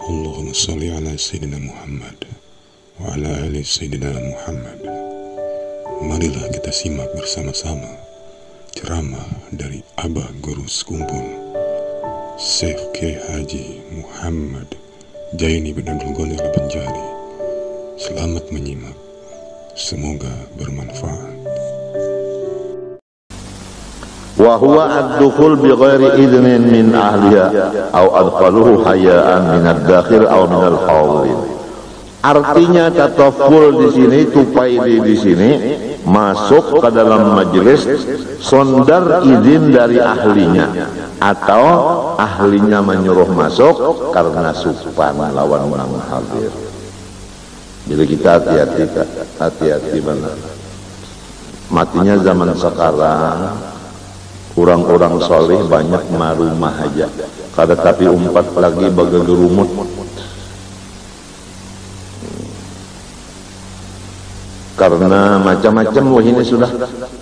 Allahumma salli ala Sayyidina Muhammad wa ala ali Sayyidina Muhammad. Marilah kita simak bersama-sama ceramah dari Abah Guru Sekumpul Syekh Kiai Haji Muhammad Jaini bin Abdul Ghani Al-Banjari. Selamat menyimak, semoga bermanfaat. Wa huwa ad-dukhul bi ghairi idnin min ahliha aw adkhaluhu hayaan min ad-dakhil aw min al-hadirin. Artinya tataful di sini, tupai di sini, masuk ke dalam majelis sondar izin dari ahlinya atau ahlinya menyuruh masuk karena supan lawan orang hadir. Jadi kita hati-hati mana. Matinya zaman sekarang, orang-orang soleh banyak marumah aja. Kada tapi umpat lagi bagai gerumut. Karena macam-macam, wah ini sudah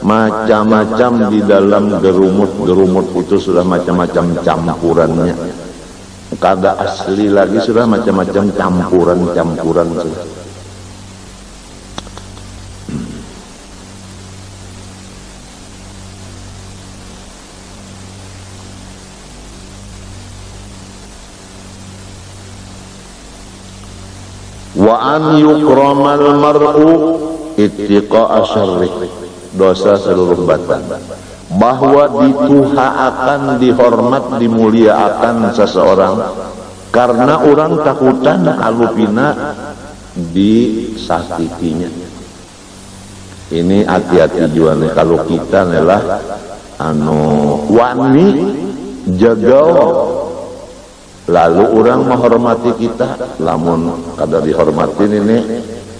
macam-macam di dalam gerumut itu sudah macam-macam campurannya. Kada asli lagi sudah macam-macam campuran sudah. Wa an yukramal mar'u ittiqa'a syarri, dosa seluruh badan, bahwa dituhaakan, dihormat, dimuliakan seseorang karena orang takutan kalupina disakitinya. Ini hati-hati juga nih, kalau kita adalah wani jagau, lalu orang menghormati kita, lamun kada dihormatin ini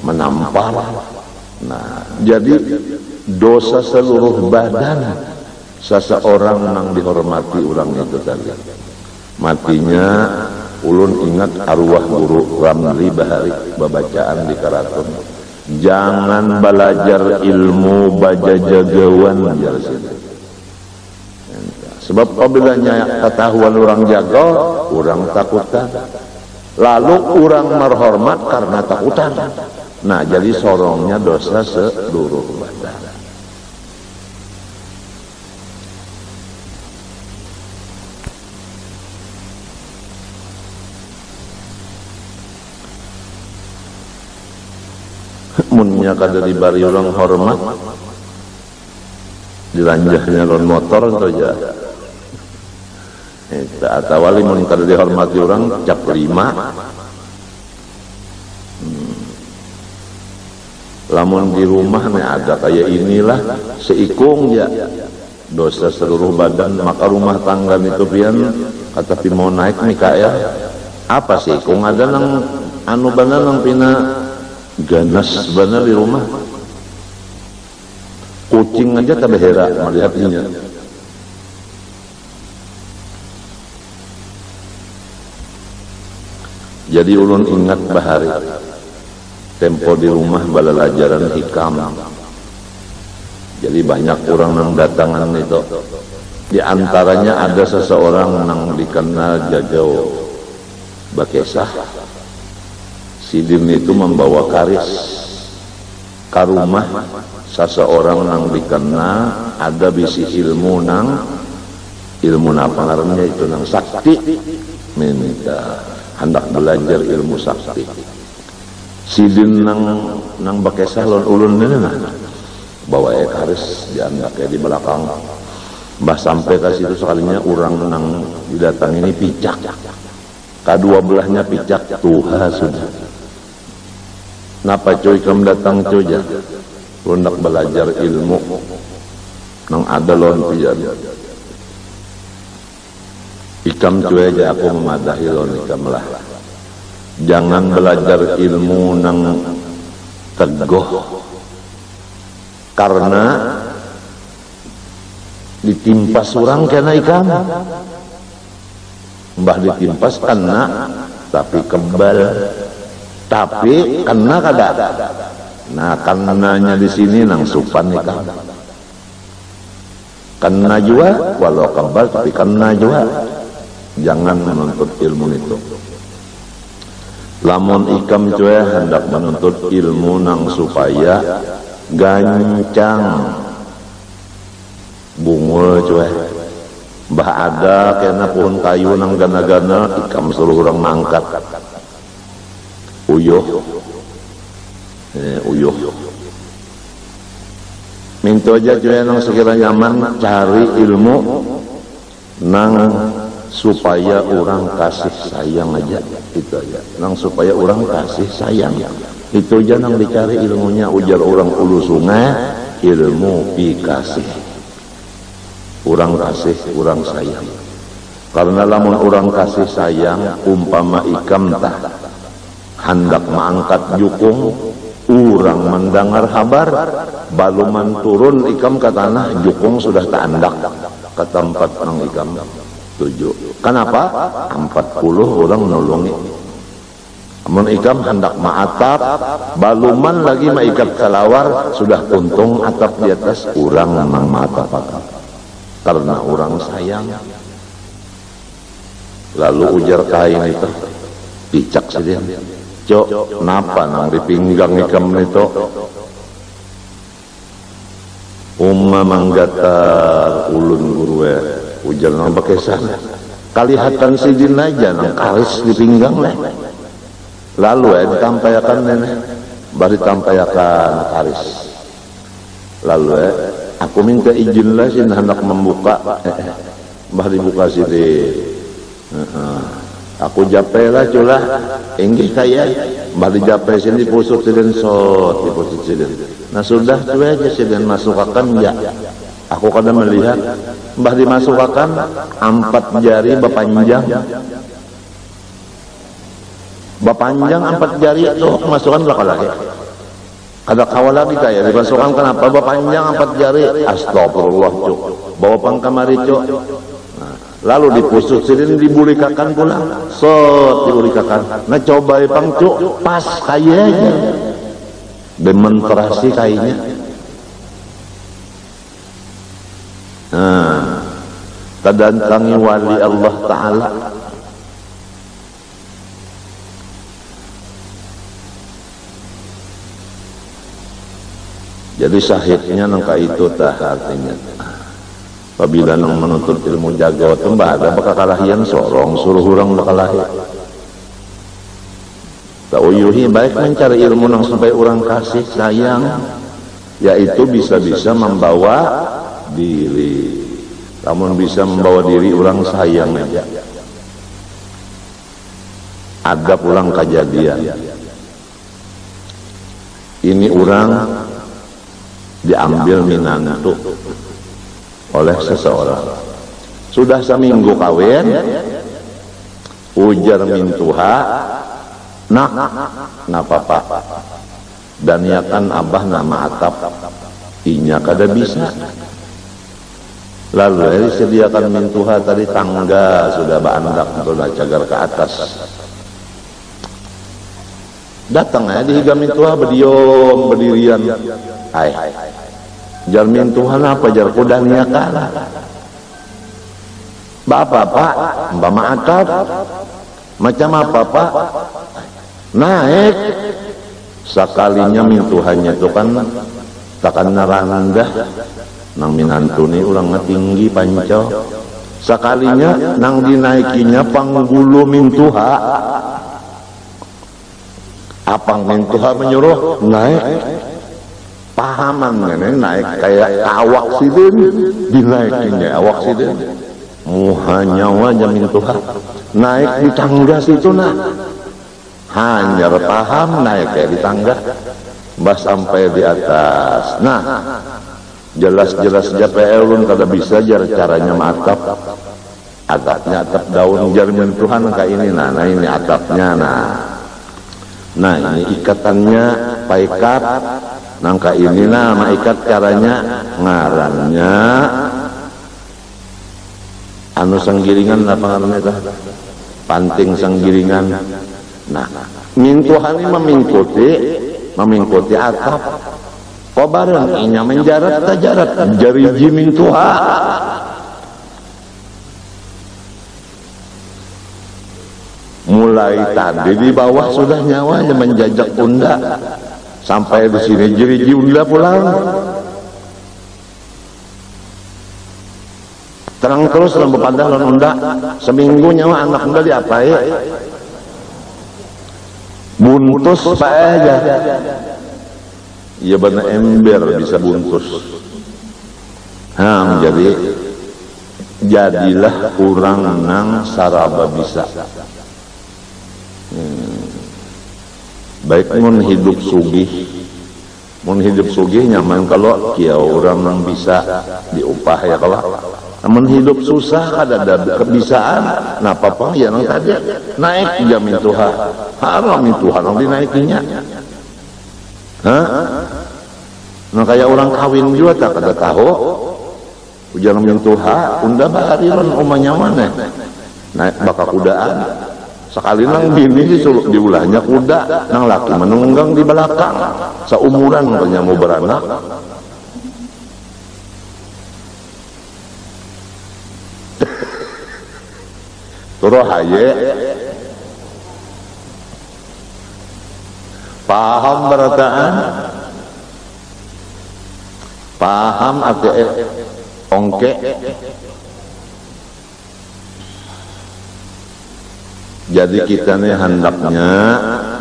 menampar. Nah, jadi dosa seluruh badan seseorang nang dihormati orang itu tadi. Matinya ulun ingat arwah Guru Ramli Bahari babacaan di Karaton. Jangan belajar ilmu baja jagawan jar sini. Sebab apabila ketahuan orang jaga, orang takutan. Lalu orang merhormat karena takutan. Nah, jadi sorongnya dosa seluruh badan. Munnya kada dibari orang hormat, dilanjahnya lon motor saja. Atau wali mun kada dihormati orang cap 5. Lamun di rumah nih ada kayak inilah seikung ya dosa seluruh badan, maka rumah tangga itu pian kata pi mau naik Mikael apa seikung ada nang anu bener nang pina ganas bener di rumah, kucing aja tabehera melihatnya. Jadi ulun ingat bahari tempo di rumah balalajaran hikam. Jadi banyak orang yang datangan itu. Di antaranya ada seseorang yang dikenal jajau bakesah. Sidin itu membawa karis ke rumah seseorang yang dikenal, ada bisi ilmu apa ngarannya itu nang sakti, minta hendak belajar ilmu sakti. Sidin nang bakesah lon ulun ini nah bawa karis dianggap kayak di belakang. Mbah sampai ke situ sekalinya orang nang didatang ini picak, kedua belahnya picak tuha sudah. Napa cuy kamu datang cuy ya? Hendak belajar ilmu nang ada lon pian. Ikam cuy aja aku memadahi lon ikam lah. Jangan belajar ilmu nang teguh, karena ditimpas orang kena ikam. Mbah ditimpas kena, tapi kebal, tapi kena kada. Nah, kenanya di sini nang supan ikam. Kena juga, walau kebal tapi kena juga. Jangan menuntut ilmu itu. Lamun ikam cuy hendak menuntut ilmu nang supaya gancang bungul cuy. Bah ada kena pohon kayu nang gana-gana ikam suruh orang mangkat. Uyuh. Uyuh. Minta aja cuy nang sekiranya nyaman cari ilmu nang supaya orang kasih sayang aja, itu aja. Nang supaya orang kasih sayang, itu aja nang dicari ilmunya. Ujar orang ulu sungai, ilmu dikasih. Orang kasih, orang sayang. Karena lamun orang kasih sayang, umpama ikam tah hendak mengangkat jukung, orang mendengar kabar, baluman turun ikam ke tanah, jukung sudah tak andak ke tempat nang ikam. 7. Kenapa? 40 orang nolongi. Amun ikam hendak ma'atap, baluman lagi maikat salawar, sudah untung atap di atas, orang memang ma'atap. Karena orang sayang. Lalu ujar kain itu, picak saja. Cok, napa nang di pinggang ikam itu? Umma manggatar ulun gurue. Ujar nang pakai sana. Kalihatan sidin aja nang karis di pinggang leh. Lalu ditampayakan nenek, bari tampayakan karis. Lalu aku minta izin lah sih hendak membuka. Bari buka sidin. Aku jape lah culah. Enggih kaya. Bari jape sini pusuk sidin sot di pusuk sidin. Nah sudah cuy aja sidin masukkan ya. Aku kadang melihat mbah dimasukkan 4 jari bapanjang. Bapanjang 4 jari itu masukkan laki-laki. Ada kawal lagi kayak dimasukkan kenapa bapanjang 4 jari? Astagfirullah cuk. Bawa pang kamari cuk. Nah, lalu dipusuk sidin dibulikakan pula. Sot dibulikakan. Nah coba pang cuk pas kayaknya. Demonstrasi kayaknya. Kedatangi wali Allah Ta'ala. Jadi sahihnya nangka itu tah artinya. Apabila nang menuntut ilmu jaga tembak ada bakal kalahian sorong suruh orang bakalahi. Ta'uyuhi baik mencari ilmu nang supaya orang kasih sayang, yaitu bisa-bisa membawa diri. Namun bisa membawa diri orang sayang aja. Ada pulang kejadian. Ini orang diambil minantu oleh seseorang. Sudah seminggu kawin, ujar mintuha, nak papa. Dan yakan abah nama atap, inya kada bisa. Lalu disediakan mintuha tadi tangga sudah bandak sudah cagar ke atas. Datang aja dihiga mintuha berdiam berdirian. Hai. Jar mintuha apa jar kuda niakan. Bapak pak, mbak maatap. Macam apa pak? Naik. Sekalinya mintuhannya itu kan takkan rendah. Nang minantu ni ulang tinggi panco. Sekalinya nang dinaikinya panggulu mintuha. Apang mintuha menyuruh naik. Pahaman nenek naik kayak awak sidin dinaikinya awak sidin. Muhanya wajah mintuha naik di tangga situ nah. Hanya paham naik kayak di tangga. Bah sampai di atas. Nah. Jelas-jelas JPL ulun kada bisa jar caranya matap. Atapnya atap daun jar mentuhan kayak ini nah ini atapnya nah ini ikatannya paikat nangka ini nah maikat caranya ngarannya anu sanggiringan apa ngarannya itu panting sanggiringan. Nah mintuhan ini memingkuti atap. Kau bareng inya menjarat tajarat jari jimin tuha. Mulai tadi di bawah sudah nyawanya menjajak unda, sampai di sini jeriji unda pulang. Terang terus lembu pandang dan unda, seminggu nyawa anak unda diapai? Buntus pak aja. Iya bener ember bisa buntus. Jadi jadilah kurang nang saraba bisa. Baik mun hidup sugih nyaman kalau kiau orang nang bisa diupah ya kalau. Namun hidup susah ada kebisaan, nah apa ya nang tadi naik jamin Tuhan, haram itu haram dinaikinya. Nah kayak orang kawin juga tak ada tahu, ujar jamin Tuhan, unda bariran omanya mana, naik bakal kudaan. Sekali nang bini disuruh diulahnya kuda, nang laki menunggang di belakang, seumuran katanya mau beranak. Rohaye paham berataan, paham arti ongke. Jadi kita nih hendaknya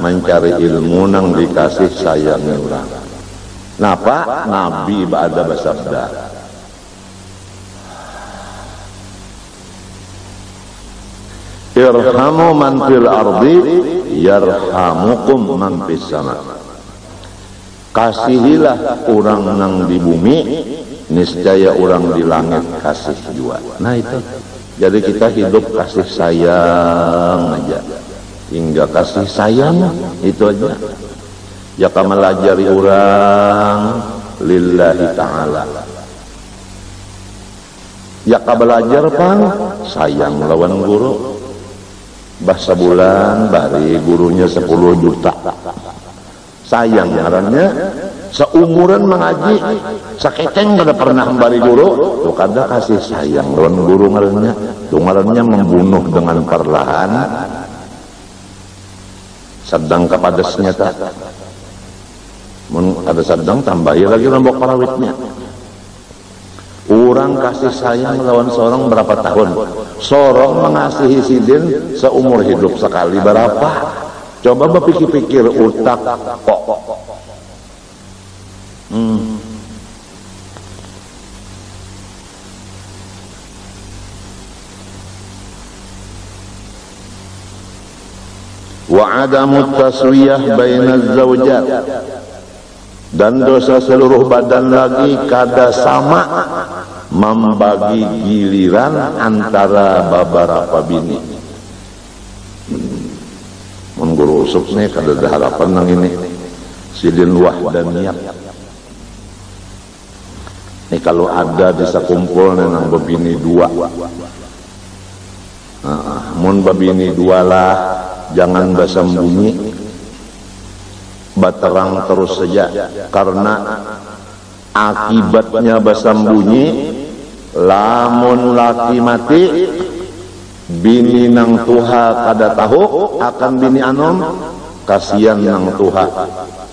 mencari ilmu nang dikasih sayangnya orang. Napa? Nabi ba'da bersabda, irhamu man fil ardi yarhamukum man fis sama. Kasihilah orang nang di bumi, niscaya orang di langit kasih juga. Nah itu. Jadi kita hidup kasih sayang aja. Hingga kasih sayang itu aja. Jaka melajari orang lillahi ta'ala. Jaka belajar pang sayang lawan guru. Bahasa bulan bari gurunya 10 juta. Sayang ngarannya seumuran mengaji saketeng kada pernah bari guru tuh kada kasih sayang lawan guru ngarannya. Tuh ngarannya membunuh dengan perlahan. Sedang kepadasnya tak. Mun ada sedang tambahi lagi lombok parawitnya. Orang kasih sayang lawan seorang berapa tahun? Seorang mengasihi sidin seumur hidup sekali berapa? Coba berpikir-pikir utak kok. Wa adamu taswiyah bainaz zawjat. Dan dosa seluruh badan lagi kada sama membagi giliran antara beberapa bini. Mengguru usuknya kada ada harapan nang ini sidin wahdaniyah. Ini kalau ada bisa kumpul nang babini dua. Mun babini dua lah, jangan bersembunyi. Baterang terus saja, karena akibatnya bersembunyi lamun laki mati bini nang tuha kada tahu akan bini anom, kasihan nang tuha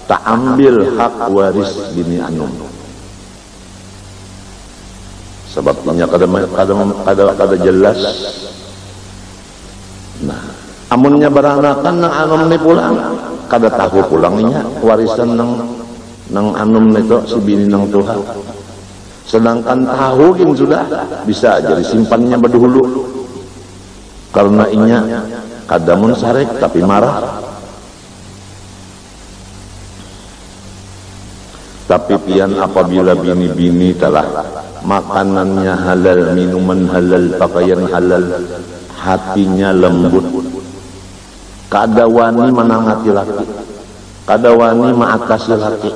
tak ambil hak waris bini anom. Sebabnya kada jelas. Nah, amunnya beranakan nang anom ni pulang kada tahu pulangnya warisan nang anum itu si bini nang tuha. Sedangkan tahu kan sudah bisa aja disimpannya berdahulu karena inya kadamun sarek tapi marah. Tapi pian apabila bini-bini telah makanannya halal, minuman halal, pakaian halal, hatinya lembut, kada wani menangati laki, kada wani maatasi laki.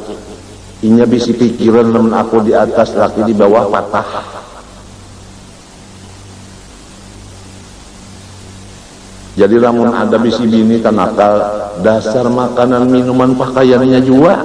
Inya bisi pikiran namun aku di atas laki di bawah patah. Jadi lamun ada bisi bini tanakal dasar makanan minuman pakaiannya juga.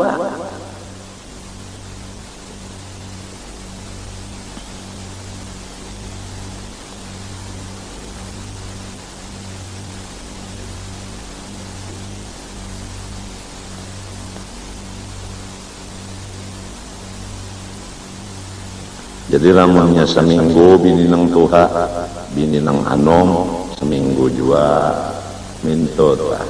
Jadi lamunnya seminggu bini nang tuha, bini nang anom, seminggu juga mintut lah.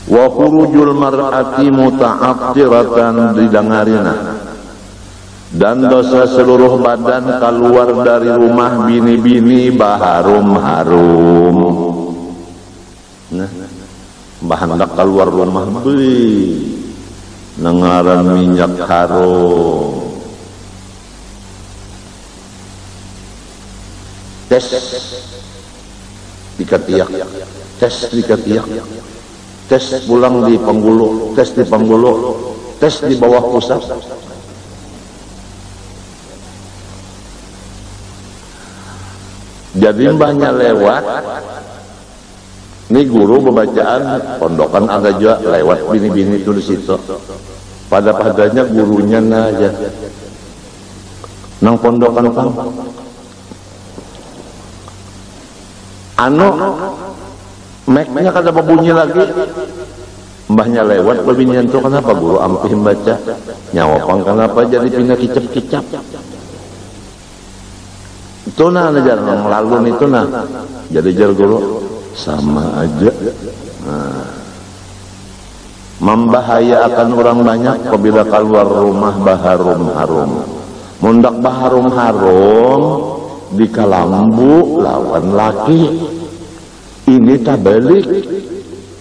Wa khurujul mar'ati muta'attiratan didangarina, dan dosa seluruh badan keluar dari rumah bini-bini baharum-harum. Nah, bahandak keluar rumah beli nengaran minyak harum. Tes dikatiak, tes dikatiak, tes pulang di Panggulu, tes di Panggulu, tes di bawah pusat. Jadi mbahnya lewat, ini guru pembacaan pondokan agak juga lewat bini-bini itu di situ. Pada-padanya gurunya aja nang pondokan kan. Mic-nya kada berbunyi lagi. Mbahnya lewat, bebinian itu kenapa guru ampih baca? Nyawapang kenapa jadi pindah kicap-kicap? Itu nah jar yang lalu itu nah. Jadi jar guru sama aja. Nah, membahayakan orang banyak apabila keluar rumah baharum-harum. Mundak baharum-harum di kalambu lawan laki. Ini tak balik.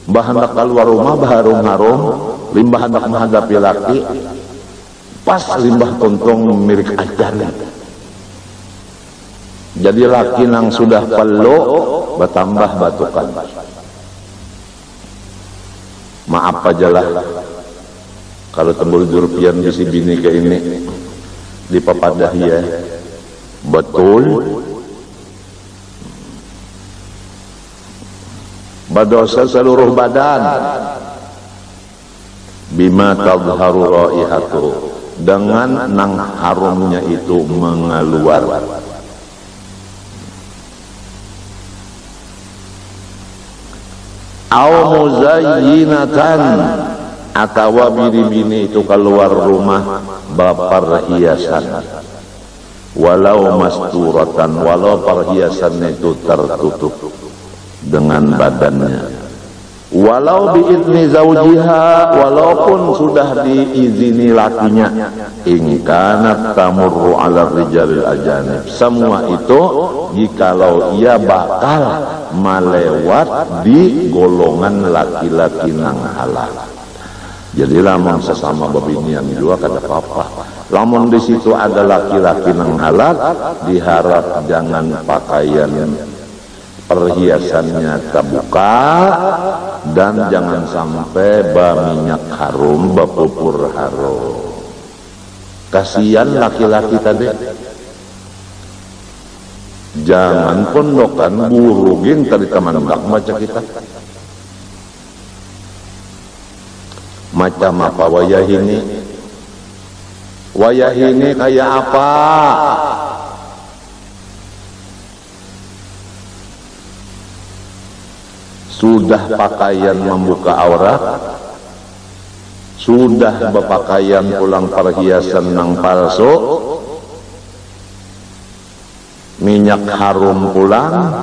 Bahandak keluar rumah baharum-harum, limbah hendak menghadapi laki. Pas limbah tuntung mirik ajan. Jadi laki nang sudah peluk bertambah batukan. Maaf aja lah kalau tembul jurpian bisi bini ke ini di papadah ya. Betul berdosa seluruh badan bima tadharu raihatu, dengan nang harumnya itu mengeluar. Au muzayyinatan, atau bini-bini itu keluar rumah berperhiasan, walau masturatan, walau perhiasan itu tertutup dengan badannya, walau biizni zaujiha, walaupun sudah diizini lakinya, in kanat tamurru ala rijalil ajanib, semua itu jikalau ia bakal melewat di golongan laki-laki nang halal. Jadi lamun sesama bebinian juga kada apa-apa. Lamun di situ ada laki-laki nang halal, diharap jangan pakaian perhiasannya terbuka, dan jangan sampai minyak harum, bapupur harum. Kasihan laki-laki tadi. Jangan pondokan burugin tadi teman baca kita. Macam apa wayah ini? Wayah ini kayak apa? Sudah pakaian membuka aurat, sudah berpakaian pulang perhiasan nang palsu, minyak harum pulang,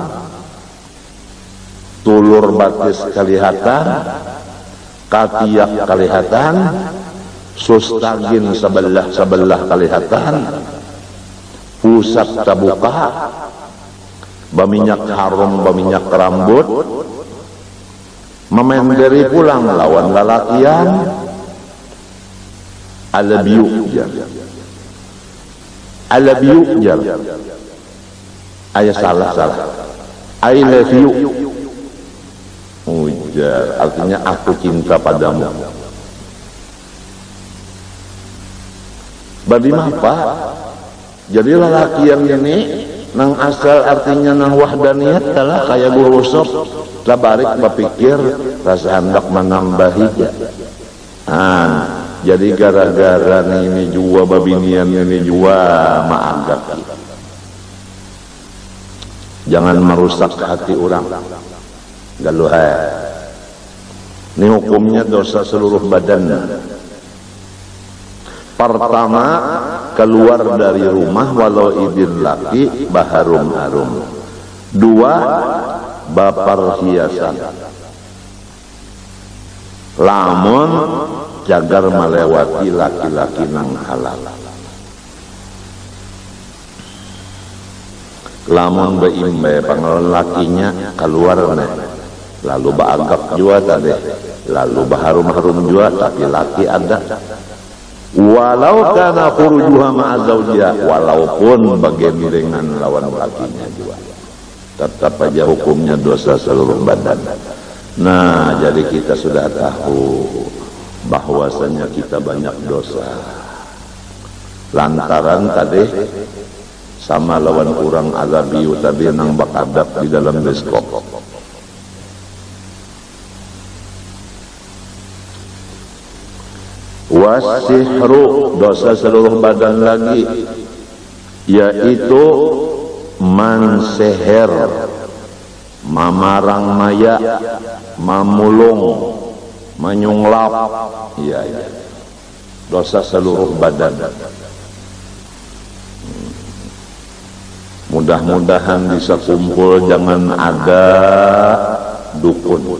tulur batis kelihatan, katiak kelihatan, sustagin sebelah kelihatan, pusat terbuka, berminyak harum, berminyak rambut, memenderi pulang lawan lalakian, alabiu jar. Ayah salah. I love you. Ujar, artinya aku cinta padamu. Bagaimana apa? Jadi lelaki yang ini nang asal artinya nang wahdaniyat adalah kayak guru usop labarik berpikir rasa hendak menambahi. Jadi gara-gara ini jua babinian ini jua maagak. Jangan merusak hati orang. Galuhai. Ini hukumnya dosa seluruh badan. Pertama, keluar dari rumah walau idin laki baharum-harum. Dua, bapar hiasan. Lamun jagar melewati laki-laki nang halal. Lamun beimbe pangalon lakinya keluar nih, lalu baagap jua tadi, lalu baharum-harum jua tapi laki ada. Walau kana khurujuha ma'azawjiyah, walaupun bagendengan lawan lakinya juga, tetap aja hukumnya dosa seluruh badan. Nah, jadi kita sudah tahu bahwasanya kita banyak dosa lantaran tadi sama lawan orang agabiu tadi nang bakadap di dalam beskop. Wasihru, dosa seluruh badan lagi, yaitu manseher, mamarang maya, mamulung, menyunglap, iya, dosa seluruh badan. Mudah-mudahan bisa kumpul, jangan ada dukun.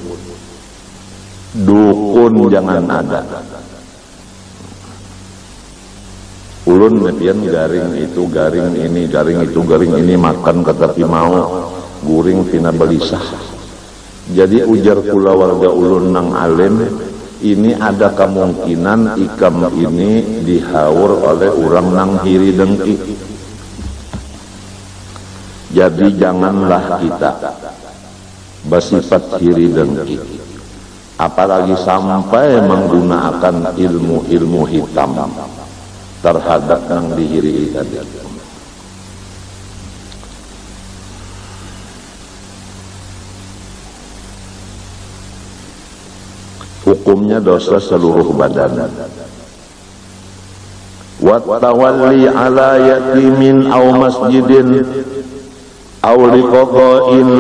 Dukun jangan ada. Ulun nepian garing itu, garing ini, garing itu, garing ini, makan tetapi mau guring pina belisah. Jadi ujar kula warga ulun nang alim, ini ada kemungkinan ikam ini dihaur oleh orang nang hiri dengki. Jadi janganlah kita bersifat hiri dengki, apalagi sampai menggunakan ilmu-ilmu hitam terhadap yang dihiri tadi. Hukumnya dosa seluruh badan. Wa tawalli ala yatimin aw masjidin aw liqada'in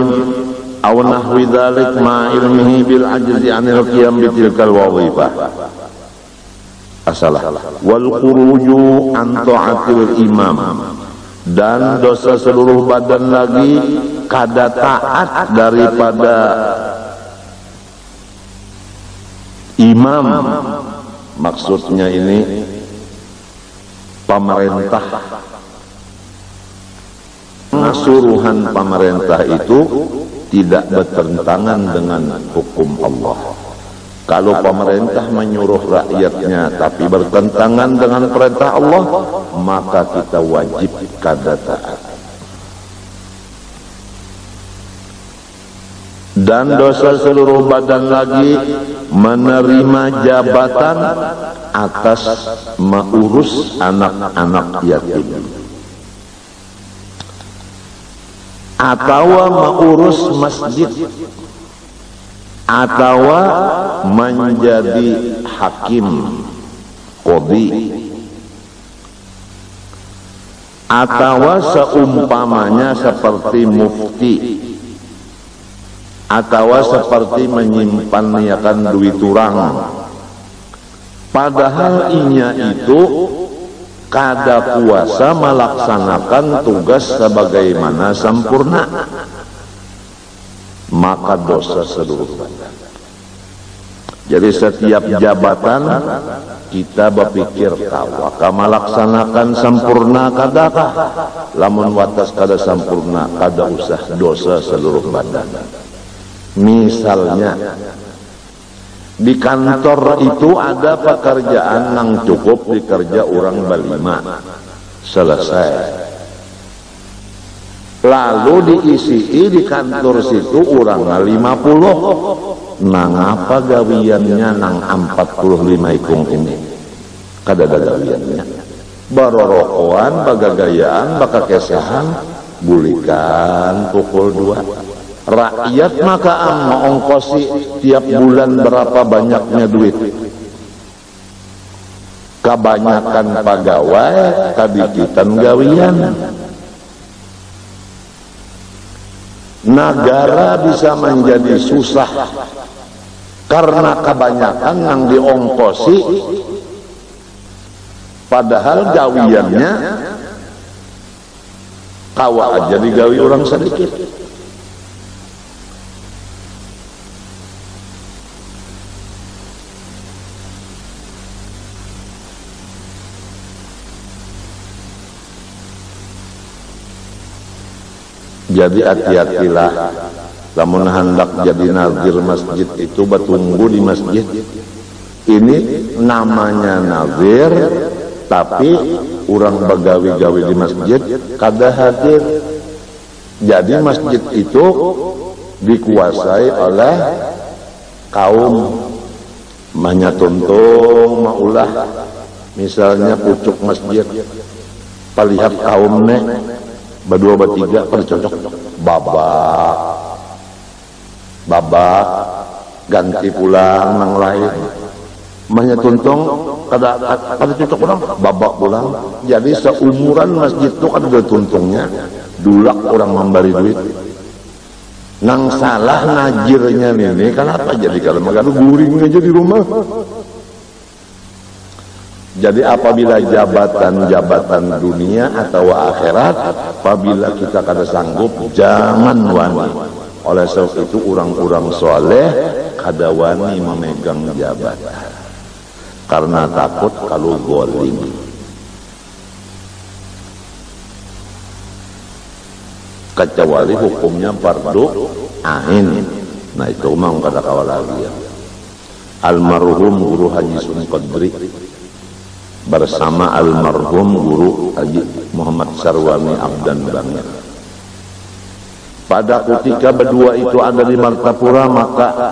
aw nahwi dzalik ma ilmihi bil ajzi anil qiyam bi tilkal wadhifah. Asalah wal khuruju an ta'atil imam, dan dosa seluruh badan lagi kada taat daripada imam. Maksudnya ini pemerintah. Suruhan pemerintah itu tidak bertentangan dengan hukum Allah. Kalau pemerintah menyuruh rakyatnya tapi bertentangan dengan perintah Allah, maka kita wajib kada taat. Dan dosa seluruh badan lagi menerima jabatan atas mengurus anak-anak yatim, atau mengurus masjid, atau menjadi hakim, qadhi, atau seumpamanya seperti mufti, atau seperti menyimpan niakan duit orang. Padahal inya itu kada kuasa melaksanakan tugas sebagaimana sempurna, maka dosa seluruh badan. Jadi setiap jabatan kita berpikir kawaka melaksanakan sempurna kadakah, lamun watas kada sempurna kada usah dosa seluruh badan. Misalnya di kantor itu ada pekerjaan yang cukup dikerja orang berlima, selesai. Lalu diisi di kantor situ orang 50, nang apa gawiannya nang 45 ikung ini? Kada ada gawiannya. Barorokoan, bagagayaan, bakakesahan, bulikan pukul 2. Rakyat maka mengongkosi tiap bulan berapa banyaknya duit. Kebanyakan pegawai, kadikitan gawian. Negara bisa menjadi susah karena kebanyakan yang diongkosi, Padahal gawiannya kawa aja digawi orang sedikit. Jadi hati-hatilah, lamun hendak jadi nazir masjid itu batunggu di masjid. Ini namanya nazir, tapi orang begawi-gawi di masjid kada hadir. Jadi masjid itu dikuasai oleh kaum manyatuntung maulah, misalnya pucuk masjid palihat kaum nek berdua bertiga pada cocok babak ganti pulang nang lain menyetuntung kada cocok orang babak pulang. Jadi seumuran masjid itu kan ada tuntungnya dulak orang memberi duit nang salah najirnya ini kenapa jadi kalau magadu guring aja di rumah. Jadi apabila jabatan dunia atau akhirat, apabila kita kada sanggup, jangan wani. Oleh sebab itu orang-orang soleh kada wani memegang jabatan, karena takut kalau golim. Kecuali hukumnya fardu ain. Nah itu memang kada kawal lagi ya. Almarhum Guru Haji Sun Qadri bersama almarhum Guru Haji Muhammad Sarwani Abdan Bangir. Pada ketika berdua itu ada di Martapura, maka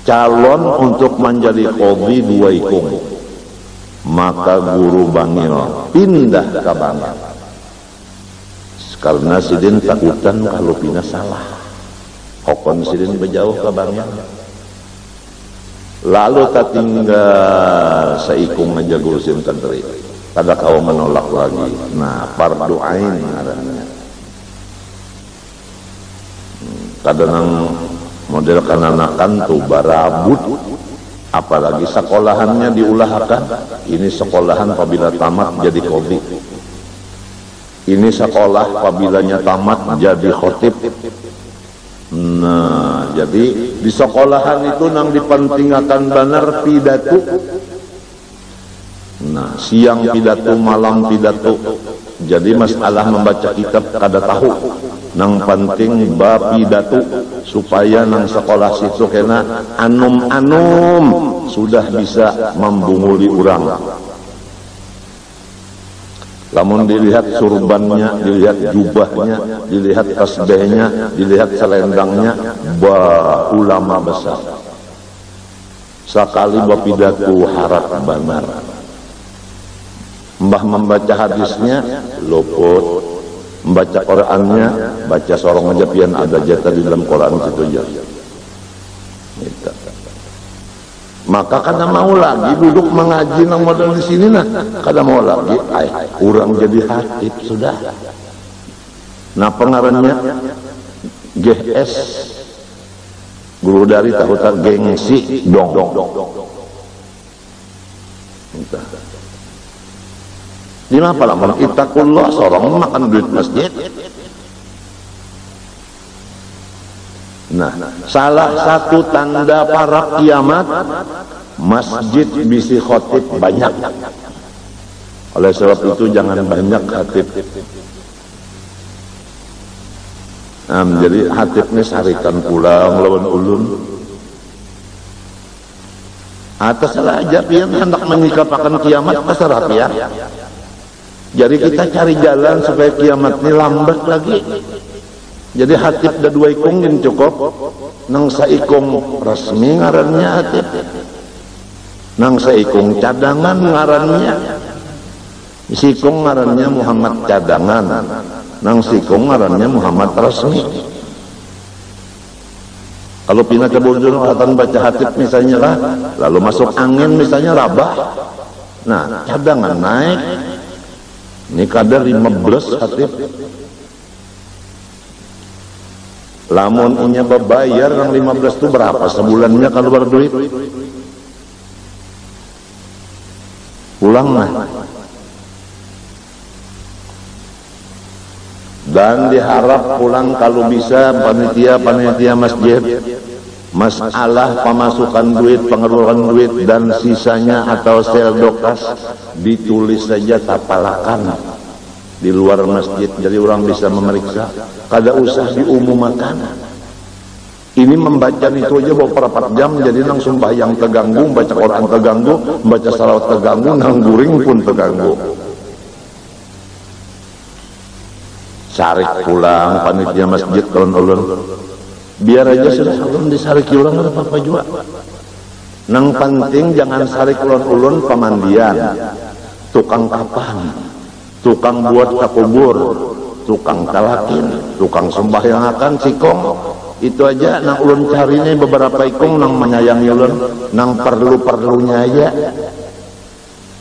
calon untuk menjadi qadhi dua ikung. Maka Guru Bangil pindah ke Bangil karena sidin takutan kalau pindah salah. Hokon sidin berjauh ke Bangil. Lalu tak tinggal seikung aja Guru Sim Qadri. Kada kau menolak lagi. Nah, fardu ain ngarannya. Kadang model kananakan tuh barabut, apalagi sekolahannya diulahkan. Ini sekolahan apabila tamat jadi qadhi. Ini sekolah apabila tamat jadi khotib. Nah, jadi di sekolahan itu nang dipentingkan benar pidato. Nah, siang pidato, malam pidato. Jadi masalah membaca kitab kada tahu. Nang penting ba pidato supaya nang sekolah situ kena anum-anum sudah bisa membunguli orang. Lamun dilihat surbannya, dilihat jubahnya, dilihat tasbihnya, dilihat selendangnya, ulama besar. Sekali bapidato harap benar. Mbah membaca hadisnya luput, membaca Qurannya baca sorong aja pian ada jatah di dalam Quran situ aja. Maka kada mau lagi duduk mengaji nang model di sini nah, kada mau lagi, kurang jadi hatib sudah. Nah pengarannya GS Guru dari tahu tak gengsi dong. Di mana lamun ittaqullah sorong makan duit masjid. Nah, salah satu tanda para kiamat masjid bisi khotib banyak. Oleh sebab itu jangan banyak khatib. Jadi khatib ini sarikan pula melawan ulun. Atas salah aja pian hendak menyikapakan kiamat pasar ya. Jadi kita cari jalan supaya kiamat ini lambat lagi. Jadi hatib ada dua ikung yang cukup. Nang saikung resmi ngarannya hatib. Nang saikung cadangan ngarannya. Sikung ngarannya Muhammad cadangan. Nang sikung ngarannya Muhammad resmi. Kalau pindah ke Bonjono atan baca hatib misalnya lah, lalu masuk angin misalnya rabah. Nah, cadangan naik. Ini kadar 15 hatib. Lamun punya bebayar yang 15 itu berapa sebulannya kalau berduit? Pulanglah. Dan diharap pulang kalau bisa panitia masjid, masalah pemasukan duit, pengeluaran duit dan sisanya atau seldokas ditulis saja tapalakan di luar masjid, jadi orang bisa memeriksa. Kada usah diumumkan. Ini membaca itu aja beberapa jam, jadi nang sembahyang terganggu, baca Quran terganggu, baca salawat terganggu, nang guring pun terganggu. Sarik pulang panitia masjid ulun-ulun, biar aja sudah ulun disarik ulang, ada apa-apa juga. Nang penting jangan sarik ulun-ulun pemandian, tukang kapan, tukang buat takubur, tukang talakin, tukang sembahyang akan sikong. Itu aja nang ulun cari ini beberapa ikung nang menyayangi ulun, nang perlu-perlunya aja.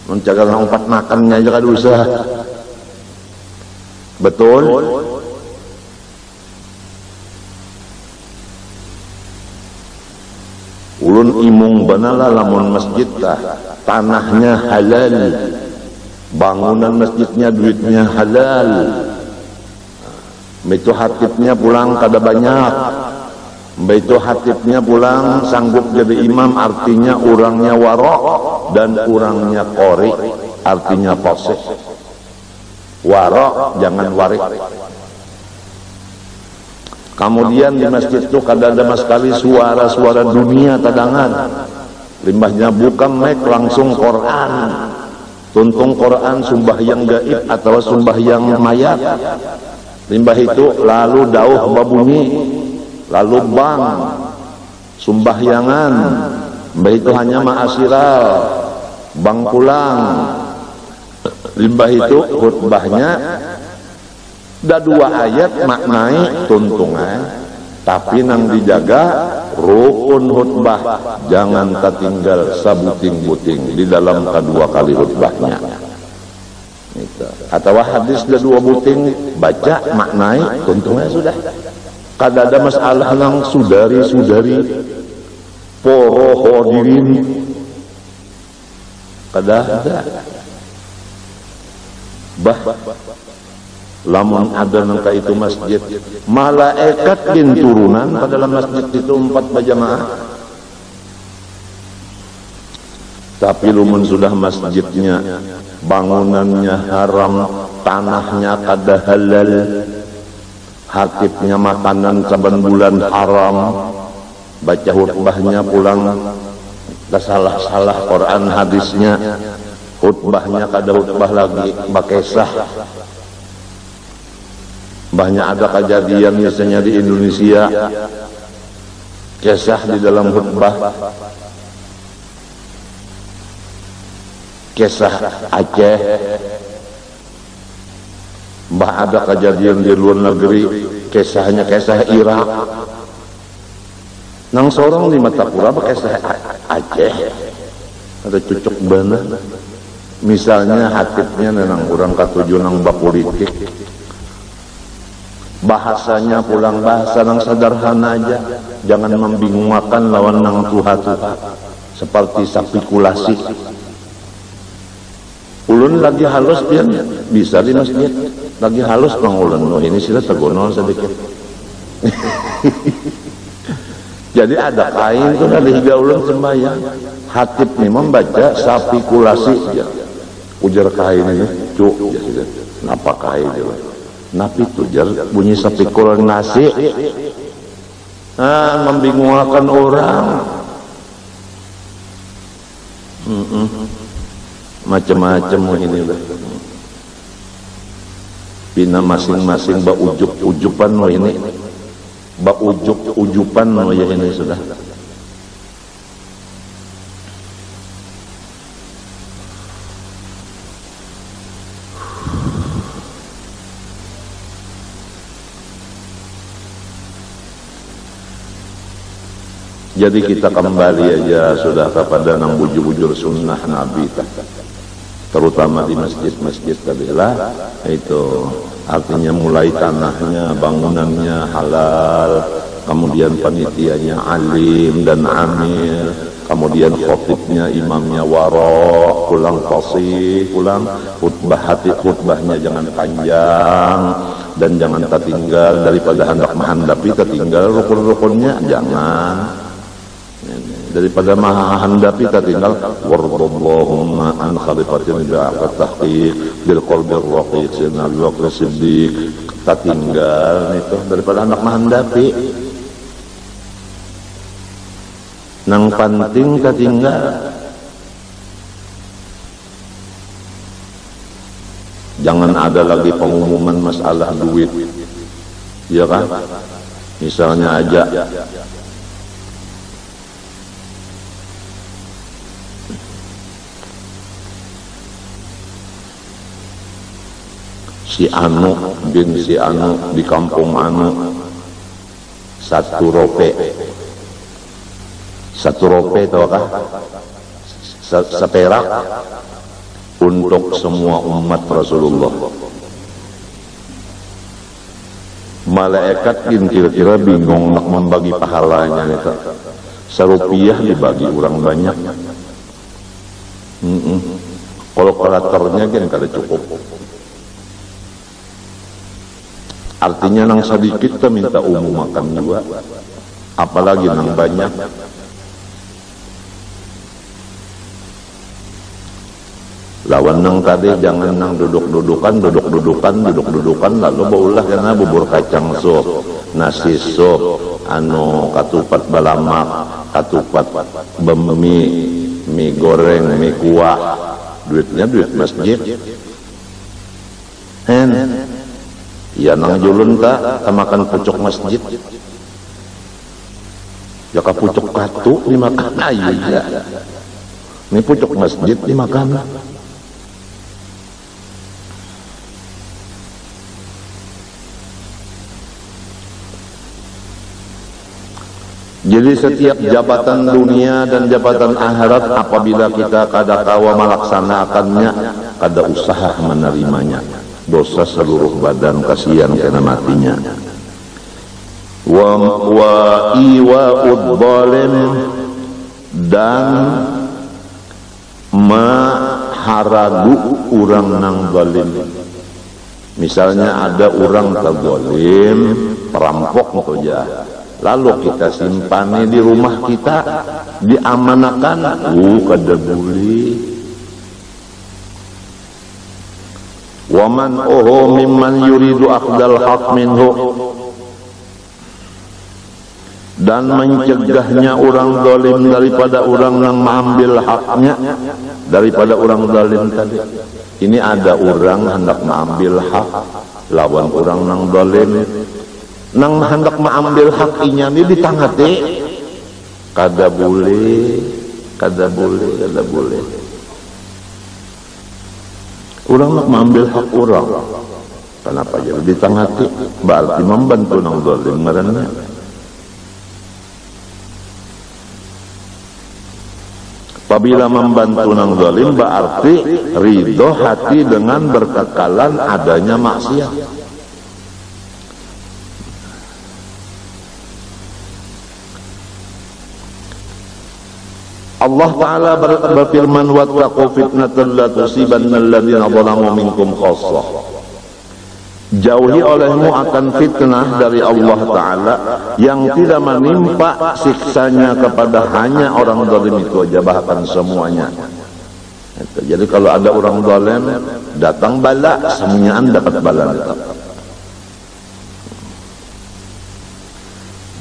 Menjaga nang umpat makannya aja kada usah. Betul? Ulun imung banala lamun masjid tanahnya halal, bangunan masjidnya duitnya halal, itu hatibnya pulang kada banyak, itu hatibnya pulang sanggup jadi imam, artinya orangnya warok dan orangnya qori, artinya fasih. Warok jangan warik. Kemudian di masjid itu kada ada sama sekali suara-suara dunia tadangan. Limbahnya bukan mic, langsung Quran. Tuntung Quran sembahyang gaib atau sembahyang mayat. Limbah itu lalu dauh babunyi, lalu bang sembahyangan. Mbah itu hanya ma'asyiral, bang pulang. Limbah itu khutbahnya ada 2 ayat maknai tuntungan, tapi nang dijaga rukun khutbah, jangan tertinggal sabuting-buting di dalam kedua kali khutbahnya. Atau hadis ada 2 buting, baca maknai tuntungan sudah. Kada ada masalah nang sudari-sudari poro hadirin, kada ada. Lamun ada nangka itu masjid, malaikat bin turunan pada dalam masjid itu 4 berjamaah. Tapi lumun sudah masjidnya, bangunannya haram, tanahnya kada halal, hatibnya makanan saban bulan haram, baca khutbahnya pulang salah-salah Quran hadisnya, khutbahnya kada khutbah lagi pakai sah. Banyak ada kejadian misalnya di Indonesia, kisah di dalam khutbah, kisah Aceh, ada kejadian di luar negeri, kisahnya kisah Irak. Nang sorong di Matapura kisah Aceh, ada cucuk bana. Misalnya hatibnya nang orang katuju nang bapolitik, bahasanya pulang bahasa nang sederhana aja, jangan membingungkan lawan nang tuha-tuha seperti spekulasi. Ulun lagi halus dia bisa di masjid, lagi halus bang ulun, ini sila tergonol sedikit. Jadi ada kain tuh dari higa ulun sembahyang, hatib nih membaca spekulasi ya. Ujar kain ini, cuk, ya, kenapa kain dia? Napi tujar bunyi sepikul nasi, membingungkan orang, macam-macam ini lah. Pina masing-masing ujuk-ujupan ini, ujuk-ujupan ya ini sudah. Jadi kita kembali aja sudah kepada nang bujur-bujur sunnah Nabi, terutama di masjid-masjid tadilah itu, artinya mulai tanahnya, bangunannya halal, kemudian panitianya alim dan amil, kemudian khotibnya imamnya waro, pulang fasih, pulang khutbahnya jangan panjang dan jangan tertinggal daripada hendak menghandapi tertinggal rukun-rukunnya jangan, daripada menghandapi tertinggal wardallahumma an khalifatin bi'aqat tahqiq bil qalbi raqiq sayyidina Abu Bakar Siddiq tertinggal itu daripada hendak menghandapi. Nang penting ketinggal. Jangan ada lagi pengumuman masalah duit, ya kan? Misalnya aja si Anu bin si Anu di kampung Anu 1 rope tau kah? Seperak untuk semua umat Rasulullah. Malaikat kira-kira bingung nak membagi pahalanya itu. Serupiah dibagi orang banyak. Kalkulatornya kan kada cukup. Artinya nang sedikit kita minta umum makan juga, apalagi nang banyak. Lawan nang tadi jangan nang duduk-dudukan lalu baulah karena bubur kacang sup, nasi sup, katupat balamak, katupat mie goreng, mie kuah, duitnya duit masjid. Ya nang julun tak makan pucuk masjid. Ya ka pucuk katu dimakan aja. Ini pucuk masjid dimakan. Jadi setiap jabatan dunia dan jabatan akhirat apabila kita kada kawa melaksanakannya, kada usaha menerimanya, dosa seluruh badan, kasihan kena matinya. Wa iwa'ud zalim, dan maharagu orang nang zalim. Misalnya ada orang terzalim, perampok saja, lalu kita simpan di rumah kita, diamanakan, kada boleh. Waman mimman yuridu akhdal haq minhu, dan mencegahnya orang zalim daripada orang yang mengambil haknya daripada orang zalim tadi. Ini ada orang hendak mengambil hak lawan orang yang zalim, nang hendak mengambil hak inya ni ditangati, kada boleh. Orang nak mengambil hak orang, kenapa jadi ditangati? Berarti membantu nang zalim ngarannya. Apabila membantu nang zalim berarti ridho hati dengan berkekalan adanya maksiat. Allah Ta'ala berfirman, wattaqu fitnatan la tusibanna alladziina zalamu minkum khassah. Jauhi olehmu akan fitnah dari Allah Ta'ala yang tidak menimpa siksanya kepada hanya orang zalim itu aja, bahkan semuanya. Jadi kalau ada orang zalim datang bala, semuanya dapat bala itu.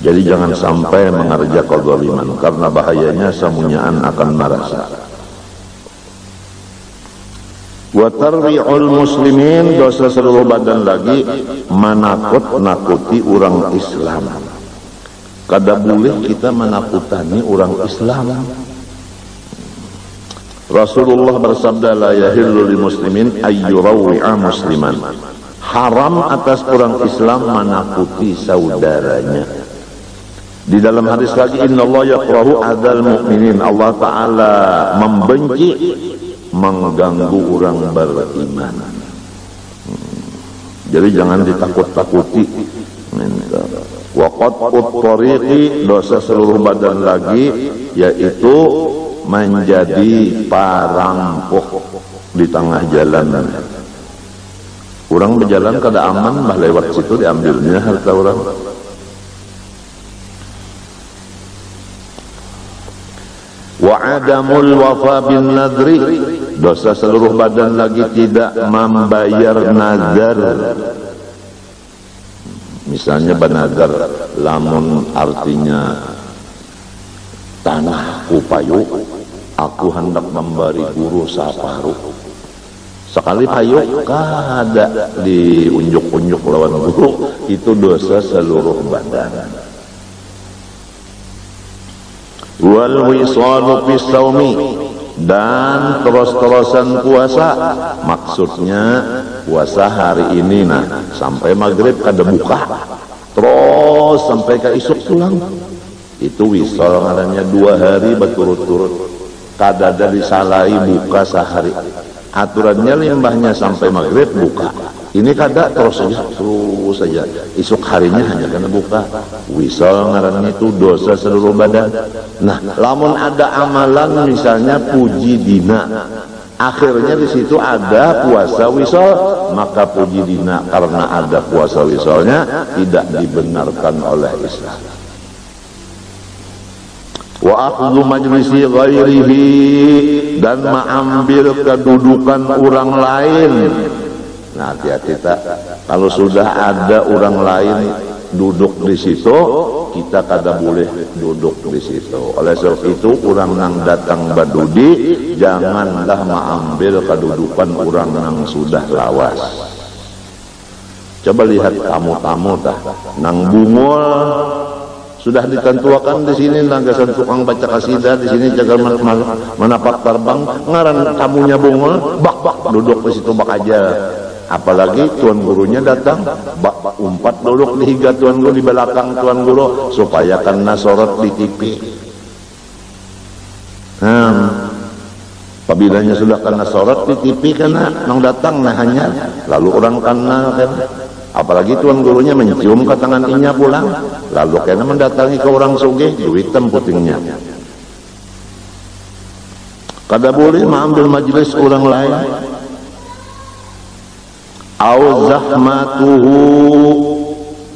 Jadi jangan sampai mengerja kezaliman, karena bahayanya semuanya akan merasa. Wa tarwi'ul muslimin, dosa seluruh badan lagi menakut-nakuti orang Islam. Kada boleh kita menakutani orang Islam. Rasulullah bersabda, la yahillu lil muslimin ayyurawi'a musliman. Haram atas orang Islam menakuti saudaranya. Di dalam hadis lagi, innallaha yakrahu adzal mu'minin, Allah Ta'ala membenci mengganggu orang beriman. Jadi jangan ditakut-takuti. Wa qat'ut thariqi, dosa seluruh badan lagi, yaitu menjadi parampok di tengah jalan. Orang berjalan kada aman, bah lewat situ diambilnya harta orang. Wa adamul wafa bin nadri, dosa seluruh badan lagi tidak membayar nazar. Misalnya banazar, lamun artinya tanahku payu, aku hendak memberi guru saparuh. Sekali payu kada diunjuk-unjuk lawan guru, itu dosa seluruh badan. Wal wisalu fis saumi, dan terus-terusan puasa, maksudnya puasa hari ini sampai maghrib kada buka, terus sampai ke isuk pulang, itu wisal ngarannya 2 hari berturut-turut, kada ada disalahi buka sehari. Aturannya limbahnya sampai maghrib buka, ini kada terus saja isuk harinya hanya kena buka. Wisal ngarannya itu dosa seluruh badan. Nah, lamun ada amalan misalnya puji dina, akhirnya di situ ada puasa wisal, maka puji dina karena ada puasa wisalnya tidak dibenarkan oleh Islam. Wa akhdhu majlisi ghairihi, dan mengambil kedudukan orang lain. Nah, hati-hati tak, kalau sudah ada orang lain duduk di situ, kita kada boleh duduk di situ. Oleh sebab itu, orang yang datang badudi janganlah mengambil kedudukan orang yang sudah lawas. Coba lihat tamu-tamu dah, nang bungul sudah ditentuakan di sini nagasan tukang baca kasidah, di sini jaga menapak terbang, ngaran tamunya bungul, bak duduk di situ bak aja. Apalagi tuan gurunya datang, bak umpat duduk di higa tuan guru, di belakang tuan guru, supaya kena sorot di TV. Apabila sudah kena sorot di TV, kena nang datang hanya lalu orang kenal kan. Apalagi tuan gurunya mencium ke tangan inya pulang, lalu kena mendatangi ke orang sugih, duitan putingnya. Kada boleh mengambil majelis orang lain. Au zahmatuhu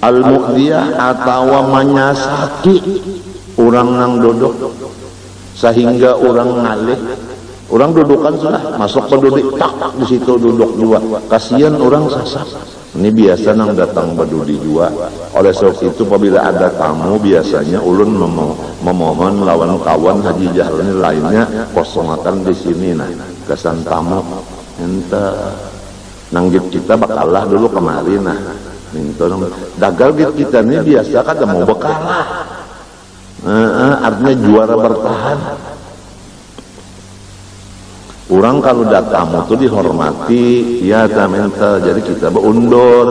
al-mu'diyah, atau menyasaki orang nang duduk sehingga orang ngalih. Orang dudukan sudah masuk penduduk, tak di situ duduk juga, kasihan orang sasak. Ini biasa nang datang badudi juga. Oleh sebab itu, apabila ada tamu, biasanya ulun memohon lawan kawan haji jahlani lainnya kosongakan di sini kesan tamu. Ente nanggit kita bakalah dulu kemarin minta dagal git kita ini biasa kada mau bakalah. Artinya juara bertahan. Orang kalau datang itu dihormati, ya minta, jadi kita berundur.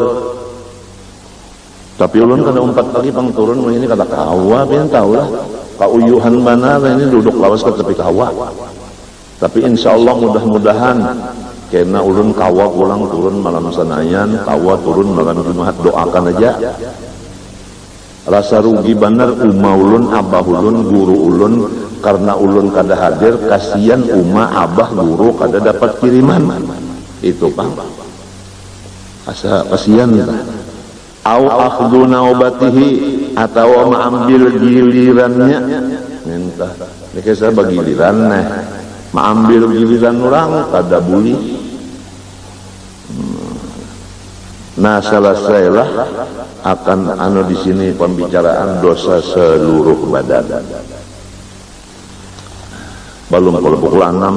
Tapi ulun kada umpat lagi pang turun, ini kada kawa, pian tahu lah. Kauyuhan mana ini duduk lawas ke tepi kawa. Tapi insya Allah mudah-mudahan, karena ulun kawa pulang turun malam Senayan, kawa turun malam Jumat, doakan aja. Rasa rugi benar umma ulun, abah ulun, guru ulun, karena ulun kada hadir, kasihan umma, abah, guru kada dapat kiriman. Itu Bang, asa kasihan. Au akhdhu naubatihi, atau mengambil gilirannya. Minta ini kisah bagiliran mengambil giliran orang kada boleh. Nah, selesailah akan di sini pembicaraan dosa seluruh badan. Belum kalau pukul 6.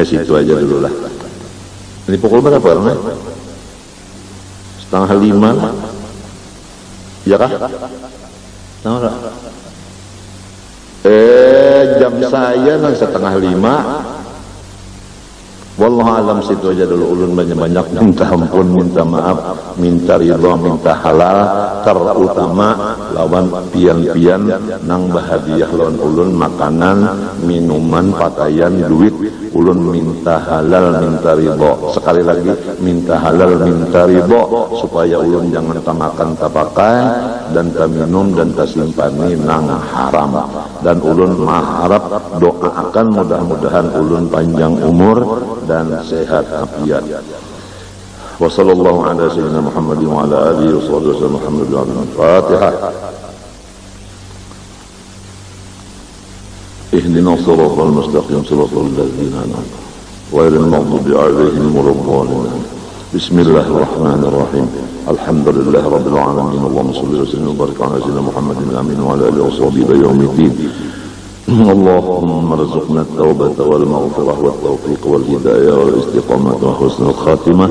Situ aja dulu lah. Ini pukul berapa nih? 4:30 lah. Ya kah? Tahu tak? Jam saya 4:30. Wallahu alam, situ aja dulu. Ulun banyak-banyak minta ampun, minta maaf, minta ridha, minta halal, terutama lawan pian-pian nang bahadiah lawan ulun makanan, minuman, pakaian, duit. Ulun minta halal, minta ridha. Sekali lagi, minta halal, minta ridha, supaya ulun jangan tamakan tapakai dan taminum dan tasimpani nang haram. Dan ulun maharap doakan mudah-mudahan ulun panjang umur dan sehat afiat. Wa sallallahu ala sayyidina Muhammadin wa ala alihi wa sahbihi Muhammad wa ala Fatihah. Ihdinas siratal mustaqim siratal ladzina an'amta ghairil maghdubi 'alaihim waladdallin. Bismillahirrahmanirrahim. Alhamdulillahi rabbil alamin. Allahumma shalli wa sallim wa barik ala sayyidina Muhammadin amin wa ala alihi wa sahbihi ila yaumiddin. اللهم ارزقنا التوبة والمغفرة والتوفيق والهداية والاستقامة وحسن الخاتمة.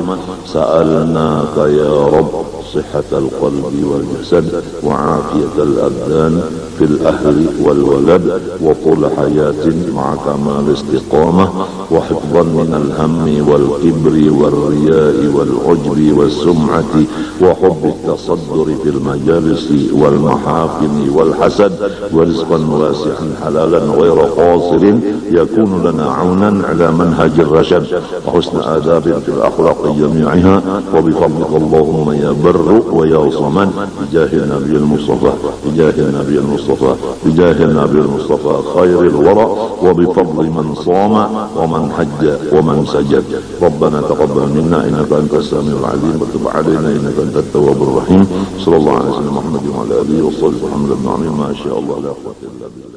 سألناك يا رب صحة القلب والجسد وعافية الأبدان في الأهل والولد وطول حياة مع كمال استقامة وحفظا من الهم والكبر والرياء والعجب والسمعة وحب التصدر في المجالس والمحافل والحسد ورزقا واسعا حلالا غير قاصر يكون لنا عونا على منهج الرشد وحسن آداب في الأخلاق جميعها وبفضلك اللهم يا بر ويا صمد بجاه النبي المصطفى بجاه النبي المصطفى بجاه النبي المصطفى خير الورى وبفضل من صام ومن حج ومن سجد. ربنا تقبل منا إنك أنت السميع العليم وتب علينا إنك أنت التواب الرحيم. صلى الله عليه وسلم محمد وعلى آله وصحبه محمد بن عمي. ما شاء الله لا قوة إلا بالله.